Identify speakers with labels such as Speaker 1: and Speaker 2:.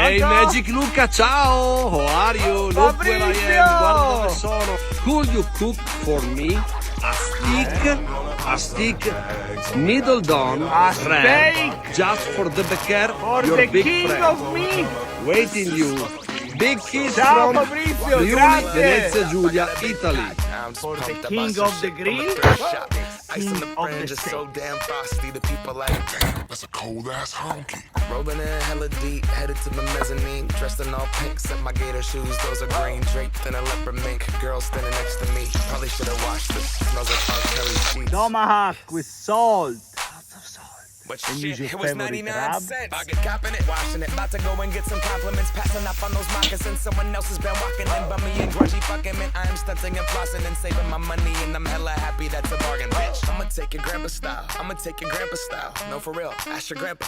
Speaker 1: Hey Magic Luca, ciao! How are you? Look where I am, guarda dove sono. Could you cook for me a stick middle down crab just for the Becker,
Speaker 2: For
Speaker 1: your
Speaker 2: the
Speaker 1: big
Speaker 2: king
Speaker 1: friend.
Speaker 2: of meat.
Speaker 1: Waiting you. Big kiss
Speaker 2: Ciao,
Speaker 1: from
Speaker 2: Fabrizio,
Speaker 1: Friuli,
Speaker 2: grazie.
Speaker 1: Venezia Giulia, Italy.
Speaker 2: For the king of the grill.
Speaker 3: Ice on the
Speaker 2: King of
Speaker 3: fringe
Speaker 2: the
Speaker 3: is so damn frosty. The people like, damn, that's a cold ass honky. Rolling in hella deep, headed to the mezzanine. Dressed in all pink, set my gator shoes. Those are green, draped in a leopard mink. Girl standing next to me. Probably should have washed this. Smells like R. Kelly sheets.
Speaker 2: Tomahawk with salt. Lots of salt.
Speaker 3: But
Speaker 2: And
Speaker 3: shit,
Speaker 2: use your
Speaker 3: it was
Speaker 2: favorite
Speaker 3: 99
Speaker 2: crab.
Speaker 3: cents. I get copping it, washing it. About to go and get some compliments. Passing up on those moccasins. Someone else has been walking in by me and grungy fucking man. I am stunting and flossing and saving my money. And I'm hella happy that's a bargain, bitch. I'ma take your grandpa style. I'ma take your grandpa style. No, for real. Ask your grandpa.